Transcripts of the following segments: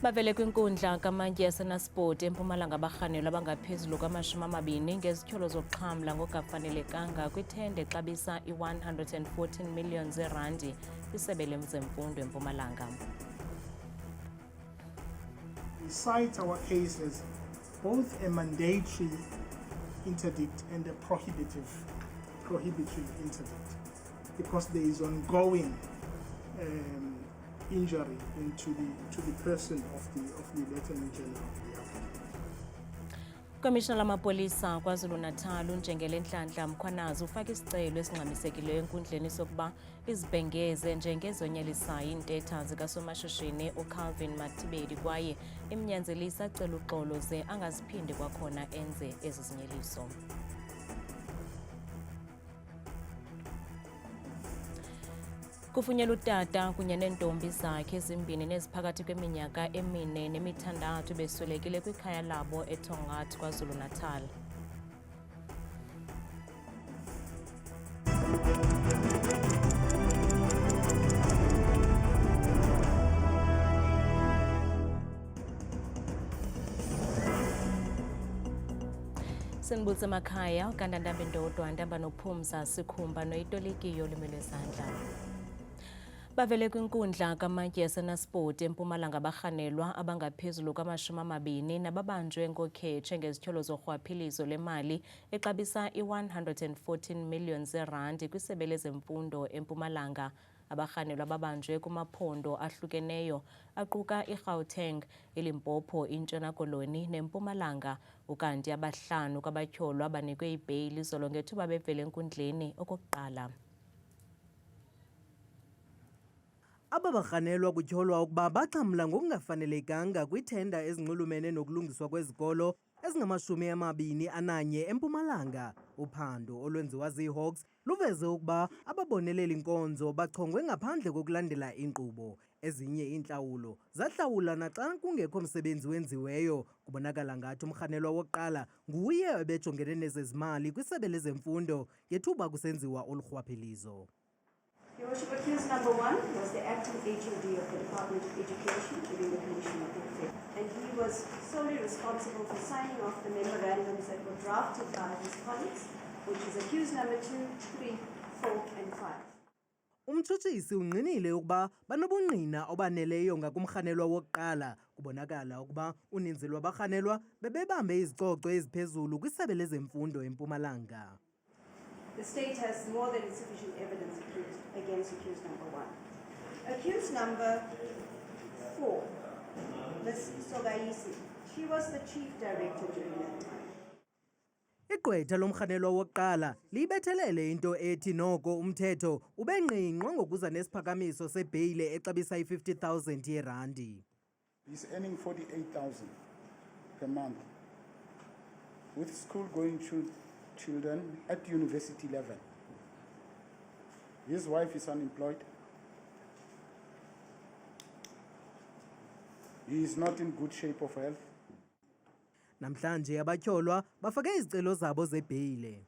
Bavele kwinkundla kamantyi yaseNaspoti eMpumalanga abarhanelwa abangaphezulu kwama-20 ngezityholo zokuxhamla ngokungafanelekanga kwithenda exabisa i-R114 million kwisebe lezemfundo eMpumalanga. We cite our case as both a mandatory interdict and a prohibitory interdict because there is ongoing injury to the person of the Lieutenant General of the applicant. Ukomishina lamapolisa KwaZulu-Natal uNjengele Nhlanhla Mkhwanazi ufaka isicelo esingxamisekileyo enkundleni sokuba izibhengeze njengezonyelisayo iintetha zikasomashishini uCalvin Mathibedi kwaye imnyanzelisa acela uxolo ze angaziphindi kwakhona enze ezi zinyeliso. Kufunyenwe utata kunye neentombi zakhe ezimbini neziphakathi kweminyaka 4 ne-6 beswelekile kwikhaya labo eTongat KwaZulu-Natal. Sinibutse emakhaya uKandandambe Ndodwa Ndamba noPhumza Sikhumba noYitolikiyo Limi Lwezandla. Bavele kwinkundla kamantyi yaseNaspoti eMpumalanga abarhanelwa abangaphezulu kwama-20 nababanjwe ngokhetshe ngezityholo zorhwaphilizo lemali exabisa i-R114 million kwisebe lezemfundo eMpumalanga. Abarhanelwa babanjwe kumaphondo ahlukeneyo aquka iGauteng, iLimpopo, iNtshona Koloni neMpumalanga, ukanti abahlanu kwabatyholwa banikwe ibheyili zolo ngethuba bevele enkundleni okokuqala. Aba barhanelwa kutyholwa ukuba baxhamla ngokungafanelekanga kwithenda ezinxulumene nokulungiswa kwezikolo ezingama-21 eMpumalanga. Uphando olwenziwa ziiHawks luveze ukuba ababoneleli nkonzo bachongwe ngaphandle kokulandela inkqubo. Ezinye iintlawulo zahlawula naxa kungekho msebenzi wenziweyo. Kubonakala ngathi umrhanelwa wokuqala nguye ebejongene nezezimali kwisebe lezemfundo ngethuba kusenziwa olu rhwaphilizo. Your Worship, accused number 1 was the acting HOD of the Department of Education during the Commission of Effect, and he was solely responsible for signing off the memorandums that were drafted by his colleagues, which is accused number 2, 3, 4, and 5. Umtshutshisi ungqinile ukuba banobungqina obaneleyo ngakumrhanelwa wokuqala. Kubonakala ukuba uninzi lwabarhanelwa bebebambe izicoco eziphezulu kwisebe lezemfundo eMpumalanga. The state has more than sufficient evidence against accused number 1. Accused number 4, Ms. Sogaisi, she was the chief director during that time. Igqwetha lomrhanelwa wokuqala libethelele into ethi noko umthetho ubengqingqwa ngokuza nesiphakamiso sebheyile exabisa i-50,000 yeerandi. He's earning 48,000 per month with school-going children at university level. His wife is unemployed. He is not in good shape of health. Namhlanje abatyholwa bafake izicelo zabo zebheyile.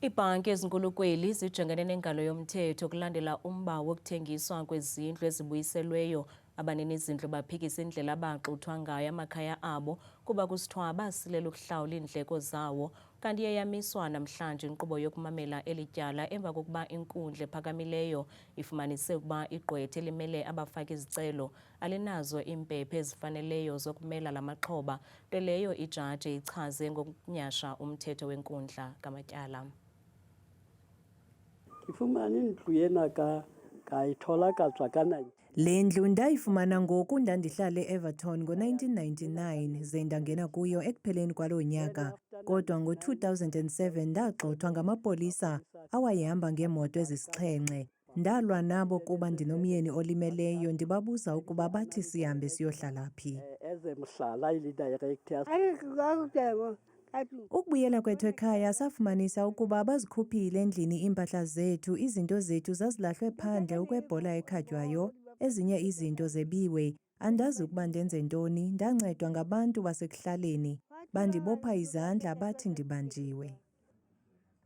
Iibhanki ezinkulukweli zijongene nengalo yomthetho kulandela umba wokuthengiswa kwezindlu ezibuyiselweyo. Abanini izindlu baphikisa indlela abaxuthwa ngayo amakhaya abo kuba kusithiwa basilela ukuhlawula iindleko zawo, kanti yayamiswa namhlanje inkqubo yokumamela eli tyala emva kokuba inkundla ephakamileyo ifumanise ukuba igqwetha elimele abafaki izicelo alinazo iimpepha ezifaneleyo zokumela la maxhoba, nto leyo ijaji ichaze ngokunyhasha umthetho wenkundla kamatyala. Ifumana indlu yena kayithola katswa Le ndlu ndayifumana ngoku ndandihlala e-Everton ngo-1999 ze ndangena kuyo ekupheleni kwaloo nyaka. Kodwa ngo-2007 ndagxothwa ngamapolisa awayehamba ngeemoto ezisixhenxe. Ndalwa nabo kuba ndinomyeni olimeleyo ndibabuza ukuba bathi sihambe siyohlala phi. ezemhlala ili-director. Ukubuyela kwethu ekhaya safumanisa ukuba bazikhuphile endlini iimpahla zethu, izinto zethu zazilahlwe phandle ukwebhola ekhatywayo, ezinye izinto zebiwe. Andazi ukuba ndenze ntoni, ndancedwa ngabantu basekuhlaleni. Bandibopha izandla bathi ndibanjiwe.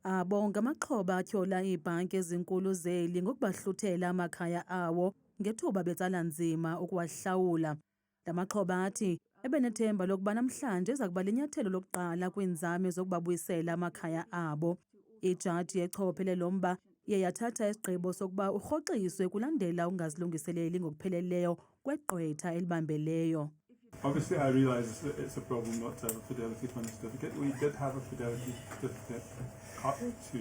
Abo ngamaxhoba atyhola iibhanki ezinkulu zeli ngokubahluthela amakhaya awo ngethuba betsala nzima ukuwahlawula. La maxhoba athi ebenethemba lokuba namhlanje eza kuba linyathelo lokuqala kwiinzame zokubabuyisela amakhaya abo. Ijaji echophe lo mba iye yathatha isigqibo sokuba urhoxiswe kulandela ungazilungiseleli ngokupheleleyo kwegqwetha elibambeleyo. Obviously, I realise it's a problem not to have a Fidelity Fund certificate. We did have a Fidelity certificate up to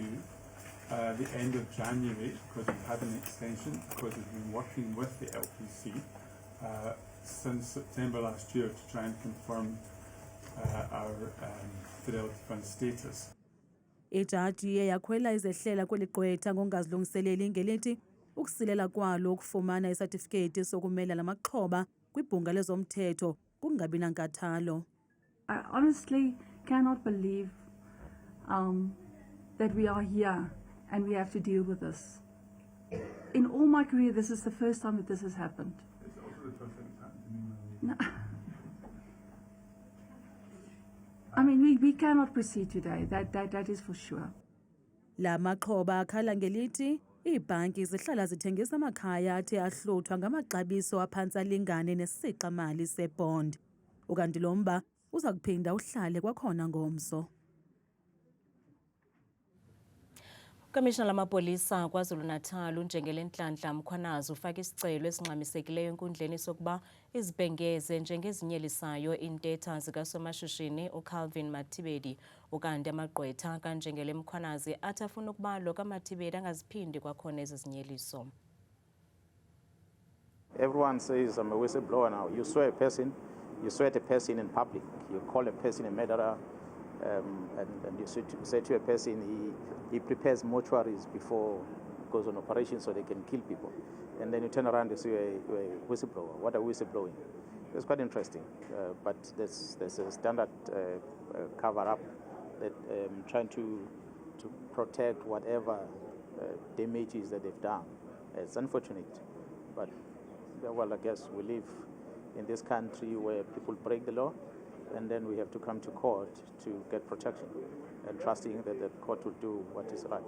the end of January because we've had an extension, because we've been working with the LPC since September last year to try and confirm our Fidelity Fund status. Ijaji iye yakhwela izehlela kweli gqwetha ngongazilungiseleli ngelithi ukusilela kwalo ukufumana isatifiketi sokumela la maxhoba kwibhunga lezomthetho kungabi nankathalo. I honestly cannot believe that we are here and we have to deal with this. In all my career, this is the first time that this has happened. It's also the first time it's happened to me. No. I mean, we cannot proceed today. That is for sure. La maxhoba akhala ngelithi iibhanki zihlala zithengisa amakhaya athe ahluthwa ngamaxabiso aphantsi alingane nesixa-mali sebond. Ukanti lo mba uza kuphinda uhlale kwakhona ngomso. Ukomishina lamapolisa KwaZulu-Natal uNjengele Nhlanhla Mkhwanazi ufake isicelo esingxamisekileyo enkundleni sokuba izibhengeze njengezinyelisayo iintetha zikasomashishini uCalvin Mathibedi ukanti amagqwetha kaNjengele Mkhwanazi athi afuna ukuba lo kaMathibedi angaziphindi kwakhona ezi zinyeliso. Everyone says I'm a whistleblower now. You swear a person, you swear at a person in public. You call a person a murderer, and you say to a person he prepares mortuaries before he goes on operations so they can kill people. And then you turn around and say you're a whistleblower. What are we whistleblowing? It's quite interesting, but there's a standard cover-up that trying to protect whatever damages that they've done. It's unfortunate, but well, I guess we live in this country where people break the law, and then we have to come to court to get protection, and trusting that the court will do what is right.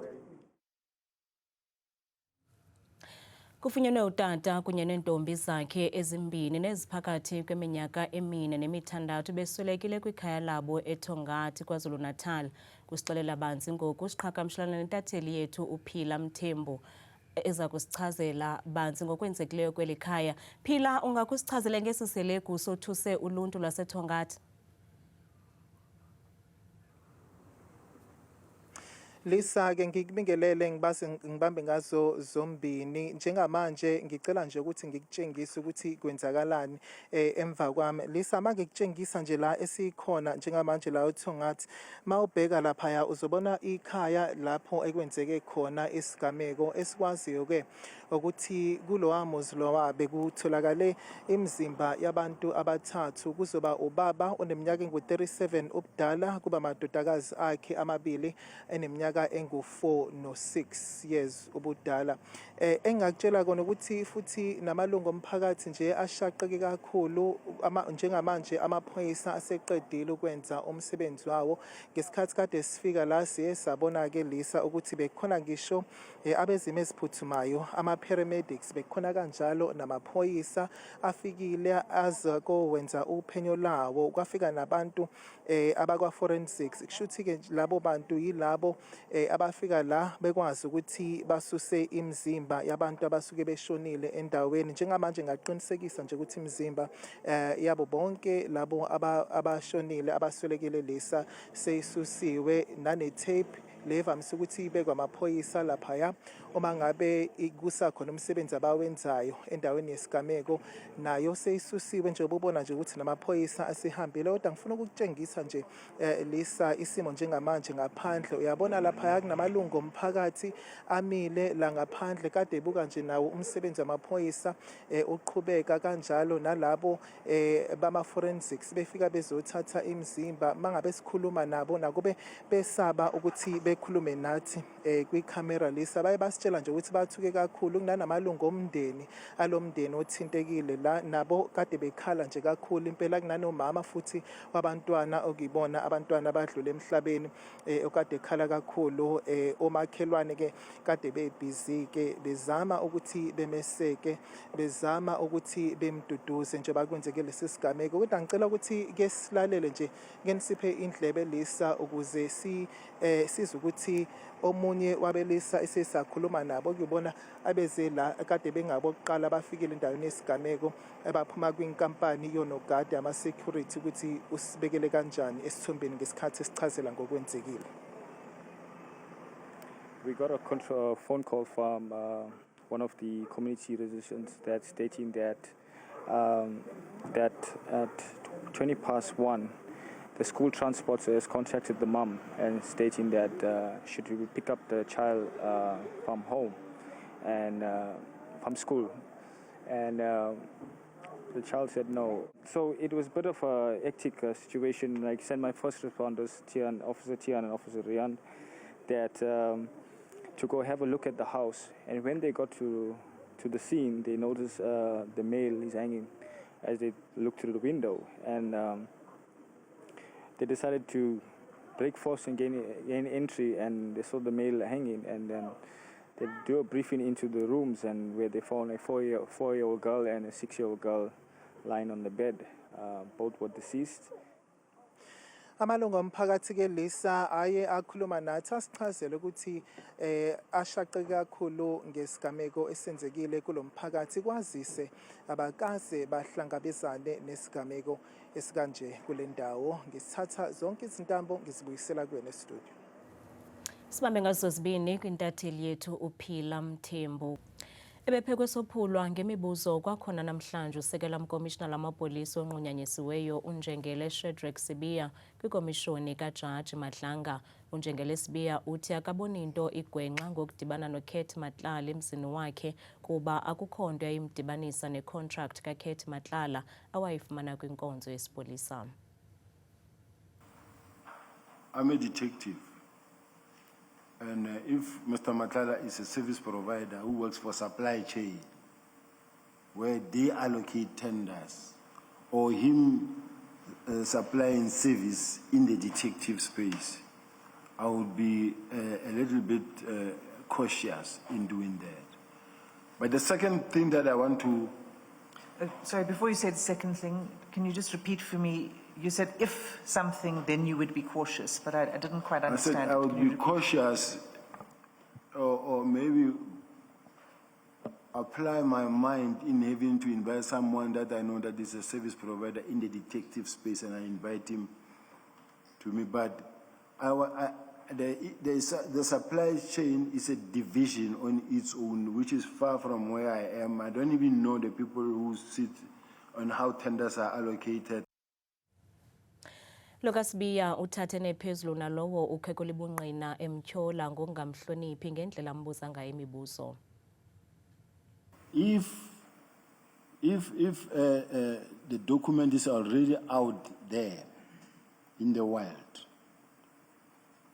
Kufunyenwe utata kunye neentombi zakhe ezimbini neziphakathi kweminyaka 4 nemithandathu beswelekile kwikhaya labo eThongathi KwaZulu-Natal. Kusixelela banzi ngoku siqhagamshelana nentatheli yethu uPhila Mthembu eza kusichazela banzi ngokwenzekileyo kweli khaya. Phila, ungakusichazela ngesiseleku sothuse uluntu lwaseThongathi? Lisa ke ngikubingelele ngibambe ngazo zombini njengamanje ngicela nje ukuthi ngikutshengise ukuthi kwenzakalani emva kwami. Lisa manje ngikutshengisa nje la esikhona njengamanje la uThongathi mawubheka lapha ya uzobona ikhaya lapho ekwenzeke khona isigameko esikwaziyo ke ukuthi kulowa muzi lowa bekutholakale imizimba yabantu abathathu kuzoba ubaba oneminyaka engu-37 ubudala kuba amadodakazi akhe amabili eneminyaka engu-4 no-6 years ubudala. Engakutshela kona ukuthi futhi namalungu omphakathi nje ashaqeke kakhulu njengamanje amaphoyisa aseqedile ukwenza umsebenzi wawo. Ngesikhathi kade sifika la siye sabona ke Lisa ukuthi bekhona ngisho abezimo eziphuthumayo ama-paramedics bekhona kanjalo namaphoyisa afikile azako wenza uphenyo lawo kwafika nabantu abakwa-forensics. Kushuthi ke labo bantu yilabo abafika la bekwazi ukuthi basuse imizimba yabantu abasuke beshonile endaweni. Njengamanje ngaqinisekisa nje ukuthi imizimba yabo bonke labo abashonile abaswelekile Lisa seyisusiwe nane-tape levamise ukuthi ibekwa amaphoyisa laphaya uma ngabe kusakhona umsebenzi abawenzayo endaweni yesigameko nayo seyisusiwe nje ubona nje ukuthi namaphoyisa asihambile. Kodwa ngifuna ukukutshengisa nje Lisa isimo njengamanje ngaphandle uyabona laphaya kunamalungu omphakathi amile la ngaphandle kade buka nje nawo umsebenzi amaphoyisa uqhubeka kanjalo nalabo bama-forensics befika bezothatha imizimba mangabe sikhuluma nabo nakube besaba ukuthi bekhulume nathi kwicamera Lisa baye basitshela batshela nje ukuthi bathuke kakhulu kunanamalungu omndeni alomndeni othintekile la nabo kade bekhala nje kakhulu impela kunanomama futhi wabantwana okuyibona abantwana abadlule emhlabeni okade ekhala kakhulu omakhelwane ke kade bebusy ke bezama ukuthi bemeseke bezama ukuthi bemduduze nje bakwenzeke lesi sigameko kodwa ngicela ukuthi ke silalele nje ke nisiphe indlebe Lisa ukuze sizwe ukuthi omunye wabelisa esesakhuluma nabo kuyibona abeze la kade bengabokuqala bafikile endaweni yesigameko abaphuma kwinkampani yonogada ama security ukuthi usibekele kanjani esithombeni ngesikhathi esichazela ngokwenzekile. We got a phone call from one of the community residents that stating that that at 1:20, the school transport has contacted the mom and stating that should we pick up the child from home and from school, and the child said no. So it was a bit of a hectic situation. Like sent my first responders, Officer Tian and Officer Rian, that to go have a look at the house. And when they got to the scene, they noticed the male is hanging as they looked through the window, and they decided to break force and gain entry, and they saw the male hanging, and then they do a briefing into the rooms, and where they found a four-year-old girl and a 6-year-old girl lying on the bed. Both were deceased. Amalungu omphakathi ke Lisa aye akhuluma nathi asichazele ukuthi ashaqe kakhulu ngesigameko esenzekile kulomphakathi kwazise abakaze bahlangabezane nesigameko esikanje kule ndawo. Ngisithatha zonke izintambo ngizibuyisela kuwena studio. Sibambe ngazo zibini kwintatheli yethu uPhila Mthembu. Ebephekwe sophulwa ngemibuzo kwakhona namhlanje usekela mkomishina lamapolisa onqunyanyisiweyo uNjengele Shadrack Sibiya kwikomishoni kaJaji Madlanga. uNjengele Sibiya uthi akaboni into igwenxa ngokudibana noKate Matlala emzini wakhe kuba akukho nto eyimdibanisa necontract kaKate Matlala awayifumana kwinkonzo yesipolisa. I'm a detective. And if Mr. Matlala is a service provider who works for supply chain, where they allocate tenders, or him supplying service in the detective space, I would be a little bit cautious in doing that. But the second thing that I want to... sorry, before you say the second thing, can you just repeat for me? You said if something, then you would be cautious, but I didn't quite understand. I said I would be cautious, or maybe apply my mind in having to invite someone that I know that is a service provider in the detective space, and I invite him to me. But the supply chain is a division on its own, which is far from where I am. I don't even know the people who sit on how tenders are allocated. Lokasibiya uthathene phezulu nalowo ukhekolibunqina emtyola ngokungamhloniphi ngendlela ambuza ngayo imibuzo. If the document is already out there in the wild,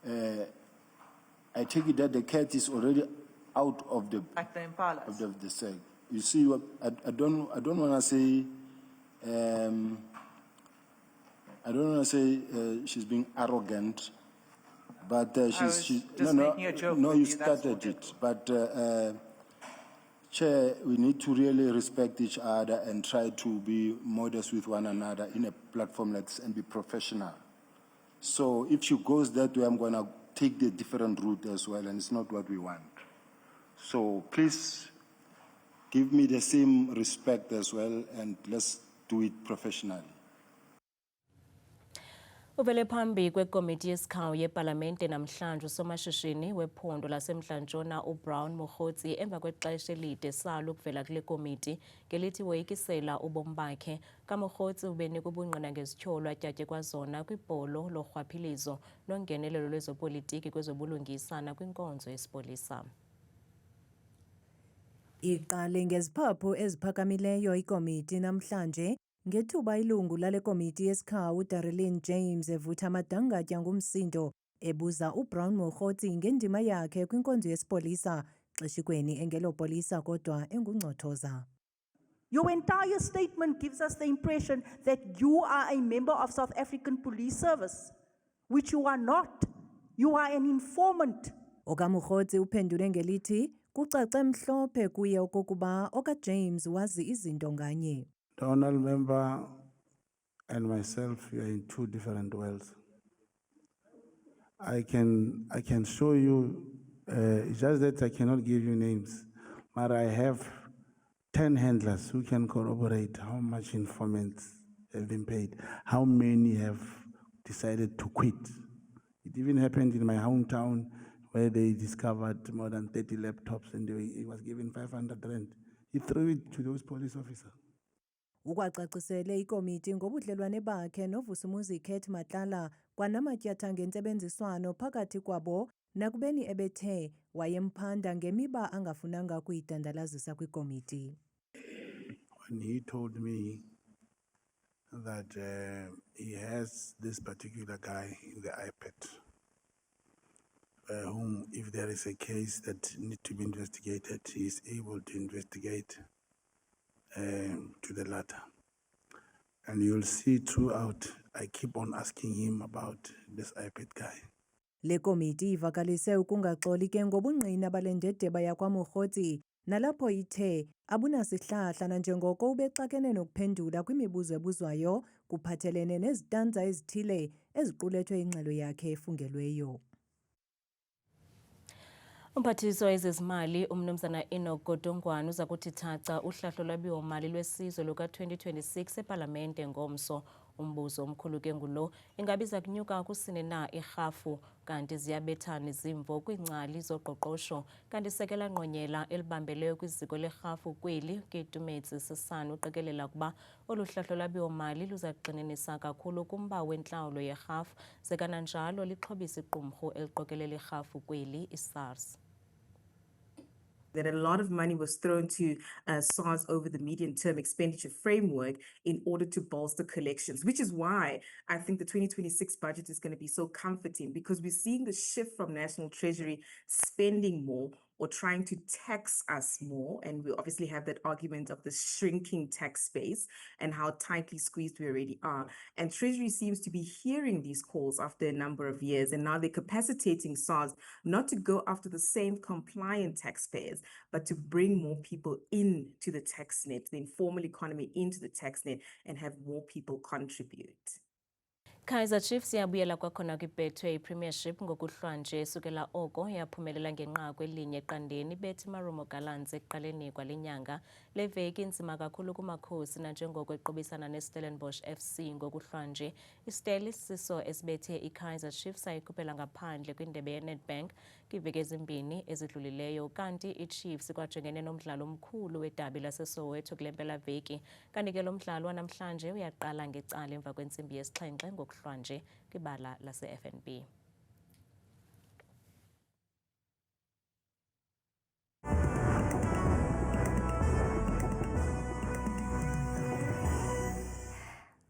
I take it that the cat is already out of the Like the impalas. of the sack. You see, what I don't want to say. I don't want to say she's being arrogant, but she's making a joke no, with you you, that's started it. But Chair, we need to really respect each other and try to be modest with one another in a platform like this and be professional. So if she goes that way, I'm going to take the different route as well, and it's not what we want. So please give me the same respect as well, and let's do it professionally. Uvele phambi kwekomiti yesikhawu yeParlamente namhlanje usomashishini wephondo laseMntla-Ntshona uBrown Mokgotsi emva kwexesha elide salo ukuvela kule komiti ngelithi woyikisela ubomi bakhe. kaMokgotsi ubenikwa ubungqina ngezityholo atyatye kwazona kwibholo lorhwaphilizo nongenelelo lwezopolitiki kwezobulungisa nakwinkonzo yesipolisa. Iqale ngeziphapho eziphakamileyo ikomiti namhlanje ngethuba ilungu lale komiti yesikhawu Darlene James evutha amadangatya ngumsindo ebuza uBrown Mokgotsi ngendima yakhe kwinkonzo yesipolisa xeshikweni engelopolisa kodwa engungcothoza. Your entire statement gives us the impression that you are a member of South African Police Service, which you are not. You are an informant. Okamogotsi uphendule ngelithi kucace mhlophe kuye okokuba okaJames wazi izinto nganye. The honourable member and myself, we are in two different worlds. I can show you, just that I cannot give you names, but I have 10 handlers who can corroborate how much informants have been paid, how many have decided to quit. It even happened in my hometown where they discovered more than 30 laptops and he was given 500 rand. He threw it to those police officers. Ukwacacisele ikomiti ngobudlelwane bakhe noVusumuzi Kate Matlala kwanamatyatha ngentsebenziswano phakathi kwabo nakubeni ebethe wayemphanda ngemiba angafunanga kuyidandalazisa kwikomiti. When he told me that he has this particular guy in the iPad, whom if there is a case that needs to be investigated, he is able to investigate to the latter. And you'll see throughout, I keep on asking him about this iPad guy. Le komiti ivakalise ukungaxoli ke ngobungqina balendedeba yakwaMogotsi nalapho ithe abunasihlahla nanjengoko ubexakene nokuphendula kwimibuzo ebuzwayo kuphathelene nezitanza ezithile eziqulethwe ingxelo yakhe efungelweyo. Umphathiswa wezezimali umnumzana Enoch Godongwana uza kuthi thaca uhlahlo lwabiwo-mali lwesizwe luka-2026 epalamente ngomso. Umbuzo omkhulu ke ngulo, ingabi iza kunyuka kusini na irhafu kanti ziyabethana izimvo kwiingcali zoqoqosho kanti sekela nqonyela elibambeleyo kwiziko lerhafu kweli Ketumetsi Sisana uqikelela ukuba olu hlahlo lwabiwo-mali luza kugxininisa kakhulu kumba wentlawulo yerhafu sekananjalo lixhobisa iqumrhu eliqokelela irhafu kweli iSARS. That a lot of money was thrown to SARS over the medium-term expenditure framework in order to bolster collections, which is why I think the 2026 budget is going to be so comforting, because we're seeing the shift from National Treasury spending more or trying to tax us more. And we obviously have that argument of the shrinking tax base and how tightly squeezed we already are. And Treasury seems to be hearing these calls after a number of years. And now they're capacitating SARS not to go after the same compliant taxpayers, but to bring more people into the tax net, the informal economy into the tax net, and have more people contribute. Kaizer Chiefs yabuyela kwakhona kwibethwe iPremiership ngokuhlwanje esukela oko yaphumelela ngenqaku elinye eqandeni bethi Marumo Gallants ekuqaleni kwale nyanga leveki inzima kakhulu kumakhosi nanjengoko eqobisana neStellenbosch FC ngokuhlwanje. iStel siso esibethe iKaizer Chiefs ayikhuphela ngaphandle kwindebe yeNedbank kwiveki ezimbini ezidlulileyo kanti iChiefs kwajongene nomdlalo omkhulu wedabi laseSoweto kule mpelaveki kanti ke lo mdlalo wanamhlanje uyaqala ngecala emva kwentsimbi yesixhenxe ngokuhlwanje kwibala lase-FNB.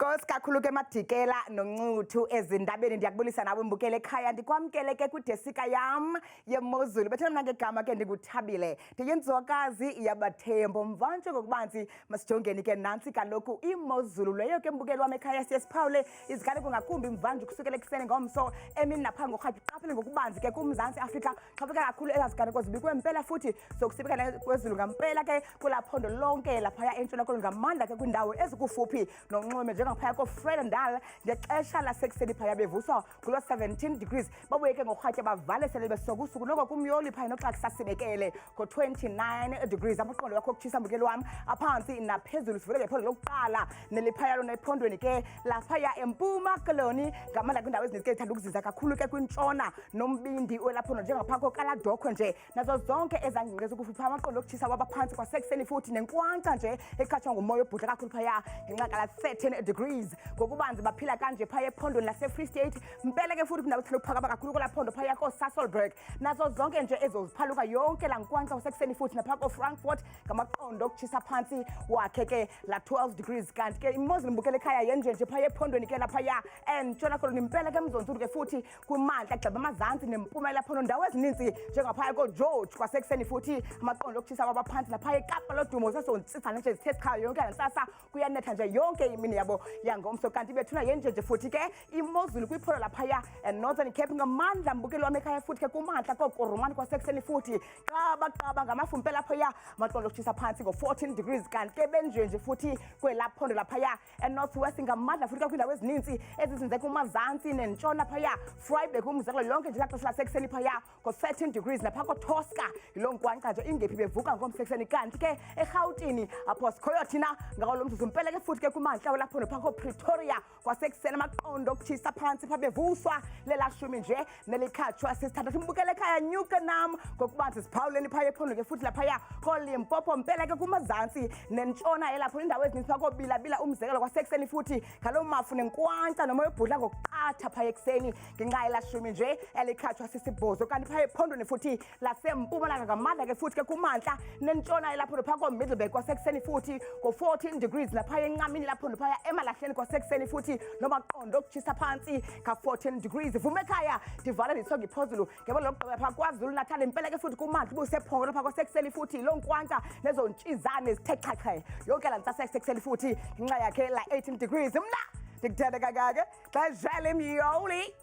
Nkosi kakhulu ke Madikela noNcuthu ezindabeni. Ndiyakubulisa nawe mbukele ekhaya, ndikwamkele ke kwidesika yam yeMozulu. Bethe mna ngegama ke ndinguthabile ndiyinzwakazi yabathembo mvanje ngokubanzi. Masijongeni ke nantsi kaloku iMozulu leyo ke mbukeli wam ekhaya siye siphawule iziganeko ngakumbi mvanje kusukela ekuseni ngomso emini naphambi ngorhatya. Qaphele ngokubanzi ke kuMzantsi Afrika xhapeka kakhulu ezaziganeko zibikwe mpela futhi sokusibeka kwezulu ngampela ke kulaphondo lonke laphaya entshona koloni ngamandla ke kwindawo ezikufuphi nonxweme phaya koFredendal ngexesha lasekuseni phaya bevuswa kulo 17 degrees babuye ke ngorhatya bavale sele besokusuku noko kumyoli phaya noxa kusasibekele ko 29 degrees amaqondo wakho okutshisa mbukeli wam aphansi naphezulu sivele ngephondo lokuqala neliphaya lona ephondweni ke laphaya empuma koloni ngamandla kwindawo ezininzi ke ithanda ukuzinza kakhulu ke kwintshona nombindi olaphondo njengaphako kaladokho nje nazo zonke ezangqingezi ukufupha amaqondo okutshisa wabaphantsi kwasekuseni futhi nenkwankca nje ekhatshwa ngumoya obhudla kakhulu phaya ngenxa kala 13 degrees degrees ngokubanzi baphila kanje phaya ephondweni lase-Free State mpela ke futhi kundawo ethile ukuphakama kakhulu kwelaphondo phaya ko-Sasolburg nazo zonke nje ezoziphaluka yonke la nkwanxa usekuseni futhi napha ko-Frankfurt ngamaqondo okutshisa phansi wakhe ke la 12 degrees kanti ke imozulu mbukele ekhaya yenjenje phaya ephondweni ke laphaya entshona koloni impela ke mzonzulu ke futhi kumandla kugxeba amazantsi nempuma lapho ndawo ezininzi njengaphaya ko-George kwasekuseni futhi amaqondo okutshisa kwabaphansi laphaya eKapa lodumo sesontsitsana nje zithe sikhaya yonke lantsasa kuyanetha nje yonke imini yabo yangomso kanti bethuna yenjenje futhi ke imozulu kwiphola laphaya Northern Cape ngamandla mbukelo wami ekhaya futhi ke kumandla kokoromani kwasekuseni futhi qaba ngamafu laphaya amaqondo okutshisa phansi ngo-14 degrees kanti ke benjenje futhi kwelaphondo laphaya Northwest ngamandla futhi kwindawo ezininzi ezizinze kumazantsi nentshona phaya Freiburg umzekelo lonke nje laxesha lasekuseni phaya ko-13 degrees napha ko-Tosca yiloo nkwanxa nje ingephi bevuka ngomsekuseni kanti ke eRhawutini apho sikhoyo thina ngalo lo mzuzu mpela ke futhi ke kumantla walapho napha ko-Pretoria kwasekuseni amaqondo okutshisa phansi pha bevuswa lelashumi nje nelikhatshwa sisithatha simbukele ekhaya Newcastle ngokubanzi siphawuleni phaya ephondo ke futhi laphaya ko-Limpopo mpela ke kumazantsi nentshona elapho indawo ezininzi pha kobilabila umzekelo kwasekuseni futhi ngaloo mafu nenkwanxa nomoya obhudla ngokuqatha phaya ekuseni ngenxa yelashumi nje elikhatshwa sisibhozo kanti phaya ephondweni futhi lasempumalanga ngamandla ke futhi ke kumantla nentshona elapho napha ko-Middleburg kwasekuseni futhi ko-14 degrees naphaya encamini lapho naphaya emalahleni kwasekuseni futhi nomaqondo okutshisa phansi ka-14 degrees vume ekhaya ndivala ndisonga iphozulu ngebo lokugqiba pha KwaZulu Natal impela ke futhi kumantla ubusephongo lapha kwasekuseni futhi loo nkwanxa nezo ntshizane zithe xhaxhe yonke la ntsasa ekuseni futhi ngenxa yakhe la 18 degrees mna ndikuthanda kangaka xeshale myoli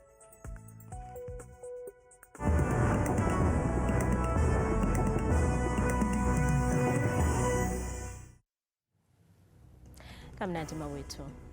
kamnandi mawethu.